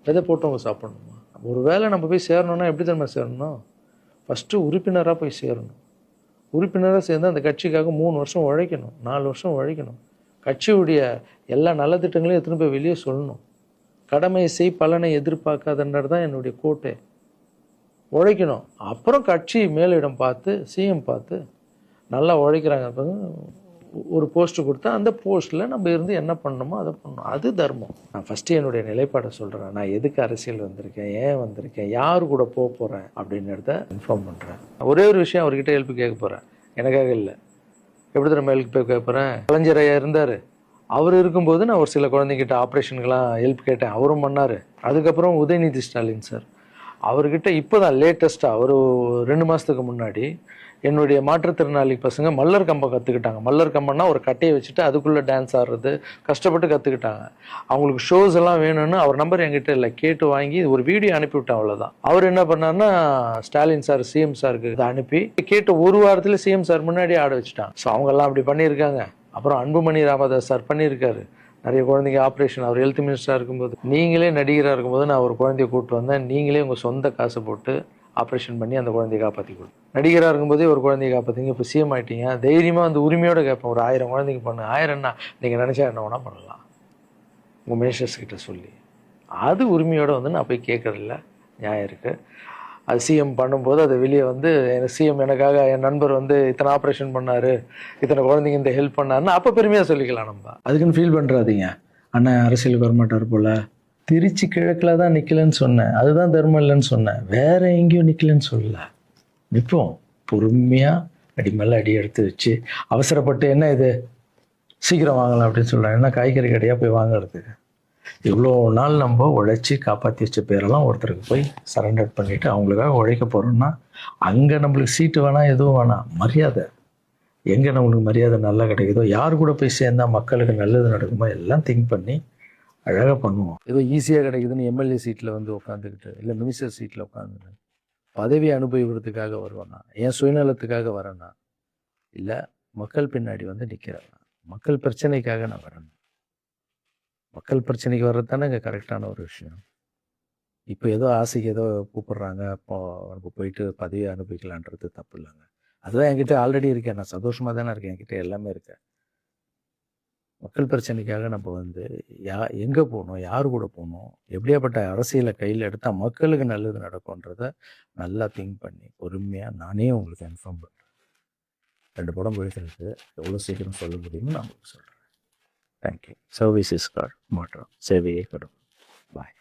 விதை போட்டவங்க சாப்பிடணுமா? ஒரு வேளை நம்ம போய் சேரணும்னா எப்படி தெரியுமா சேரணும்? ஃபஸ்ட்டு உறுப்பினராக போய் சேரணும். உறுப்பினராக சேர்ந்து அந்த கட்சிக்காக 3 வருஷம் உழைக்கணும், 4 வருஷம் உழைக்கணும். கட்சியுடைய எல்லா நலத்திட்டங்களையும் எடுத்துன்னு போய் வெளியே சொல்லணும். கடமை செய் பலனை எதிர்பார்க்காதன்றது தான் என்னுடைய கோட்டை. உழைக்கணும். அப்புறம் கட்சி மேலிடம் பார்த்து, சிஎம் பார்த்து நல்லா உழைக்கிறாங்க ஒரு போஸ்ட்டு கொடுத்தா அந்த போஸ்ட்டில் நம்ம இருந்து என்ன பண்ணணுமோ அதை பண்ணணும். அது தர்மம். நான் ஃபஸ்ட்டு என்னுடைய நிலைப்பாடை சொல்கிறேன். நான் எதுக்கு அரசியல் வந்திருக்கேன், ஏன் வந்திருக்கேன், யார் கூட போக போகிறேன் அப்படின்றத இன்ஃபார்ம் பண்ணுறேன். ஒரே ஒரு விஷயம் அவர்கிட்ட ஹெல்ப் கேட்க போகிறேன், எனக்காக இல்லை. எப்படி நம்ம ஹெல்ப் கேட்க போகிறேன்? கலைஞர் ஐயா இருந்தார், அவர் இருக்கும்போது நான் ஒரு சில குழந்தைங்கிட்ட ஆப்ரேஷனுக்கெலாம் ஹெல்ப் கேட்டேன், அவரும் பண்ணார். அதுக்கப்புறம் உதயநிதி ஸ்டாலின் சார், அவர்கிட்ட இப்போ தான் லேட்டஸ்ட்டாக ஒரு 2 மாதத்துக்கு முன்னாடி என்னுடைய மாற்றுத்திறனாளி பசங்க மல்லர் கம்பம் கற்றுக்கிட்டாங்க. மல்லர் கம்பம்னா ஒரு கட்டையை வச்சுட்டு அதுக்குள்ளே டான்ஸ் ஆடுறது கஷ்டப்பட்டு கற்றுக்கிட்டாங்க. அவங்களுக்கு ஷோஸ் எல்லாம் வேணும்னு அவர் நம்பர் என்கிட்ட இல்லை, கேட்டு வாங்கி ஒரு வீடியோ அனுப்பிவிட்டேன், அவ்வளோதான். அவர் என்ன பண்ணார்னா ஸ்டாலின் சார் சிஎம் சாருக்கு இதை அனுப்பி கேட்டு ஒரு வாரத்தில் சிஎம் சார் முன்னாடி ஆட வச்சுட்டாங்க. ஸோ அவங்கெல்லாம் அப்படி பண்ணியிருக்காங்க. அப்புறம் அன்புமணி ராமதாஸ் சார் பண்ணியிருக்காரு. நிறைய குழந்தைங்க ஆப்ரேஷன், அவர் ஹெல்த் மினிஸ்டராக இருக்கும்போது, நீங்களே நடிகராக இருக்கும்போது நான் ஒரு குழந்தைய கூப்பிட்டு வந்தேன், நீங்களே உங்கள் சொந்த காசை போட்டு ஆப்ரேஷன் பண்ணி அந்த குழந்தைய காப்பாற்றி கொடு. நடிகராக இருக்கும்போதே ஒரு குழந்தைய காப்பாற்றிங்க, இப்போ சிஎம் ஆகிட்டீங்க, தைரியமாக அந்த உரிமையோடு கேட்பேன். ஒரு 1000 குழந்தைங்க பண்ணு, 1000 என்ன நீங்கள் நினச்சா என்ன வேணால் பண்ணலாம் உங்கள் மினிஸ்டர்ஸ் கிட்ட சொல்லி. அது உரிமையோடு வந்து நான் போய் கேட்குறதில்ல, நியாயம் இருக்குது. அது சிஎம் பண்ணும்போது அதை வெளியே வந்து சிஎம் எனக்காக என் நண்பர் வந்து இத்தனை ஆப்ரேஷன் பண்ணார், இத்தனை குழந்தைங்க இந்த ஹெல்ப் பண்ணாருன்னு அப்போ பெருமையாக சொல்லிக்கலாம். நம்ம அதுக்குன்னு ஃபீல் பண்ணுறாதீங்க, அண்ணன் அரசியலுக்கு வரமாட்டார் போல். திருச்சி கிழக்கில் தான் நிற்கலன்னு சொன்னேன், அதுதான் தர்மம் இல்லைன்னு சொன்னேன், வேற எங்கேயும் நிற்கலன்னு சொல்லல. நிற்போம் பொறுமையாக, அடி மேலே அடி எடுத்து வச்சு, அவசரப்பட்டு என்ன இது சீக்கிரம் வாங்கலாம் அப்படின்னு சொல்கிறேன். என்ன காய்கறி கடையாக போய் வாங்குறதுக்கு? இவ்வளோ நாள் நம்ம உழைச்சி காப்பாற்றி வச்ச பேரெல்லாம் ஒருத்தருக்கு போய் சரண்டர் பண்ணிவிட்டு அவங்களுக்காக உழைக்க போகிறோம்னா, அங்கே நம்மளுக்கு சீட்டு வேணாம், எதுவும் வேணாம், மரியாதை. எங்கே நம்மளுக்கு மரியாதை நல்லா கிடைக்குதோ, யார் கூட போய் சேர்ந்தால் மக்களுக்கு நல்லது நடக்குமோ எல்லாம் திங்க் பண்ணி அழகாக பண்ணுவோம். ஏதோ ஈஸியாக கிடைக்குதுன்னு எம்எல்ஏ சீட்டில் வந்து உட்காந்துக்கிட்டு, இல்லை மினிஸ்டர் சீட்டில் உட்காந்துட்டு பதவி அனுபவிக்கிறதுக்காக வருவானா, என் சுயநலத்துக்காக வரேன்னா, இல்லை மக்கள் பின்னாடி வந்து நிற்கிறேன், மக்கள் பிரச்சனைக்காக நான் வரேன். மக்கள் பிரச்சனைக்கு வர்றது தானே இங்கே கரெக்டான ஒரு விஷயம். இப்போ ஏதோ ஆசைக்கு ஏதோ கூப்பிட்றாங்க, அப்போ நம்ம போயிட்டு பதவியை அனுபவிக்கலான்றது தப்பு இல்லைங்க. அதுதான் என்கிட்ட ஆல்ரெடி இருக்கேன், நான் சந்தோஷமாக தானே இருக்கேன், என்கிட்ட எல்லாமே இருக்கேன். மக்கள் பிரச்சனைக்காக நம்ம வந்து எங்கே போகணும், யார் கூட போகணும், எப்படியாப்பட்ட அரசியலை கையில் எடுத்தால் மக்களுக்கு நல்லது நடக்கும்ன்றத நல்லா திங்க் பண்ணி பொறுமையாக நானே உங்களுக்கு இன்ஃபார்ம் பண்ணுறேன். 2 படம் போயிட்டு எவ்வளோ சீக்கிரம் சொல்ல முடியுமோ நான் உங்களுக்கு சொல்கிறேன். தேங்க்யூ. சர்வீஸ் இஸ் காட் மாற்றம், சேவையே கடும். பாய்.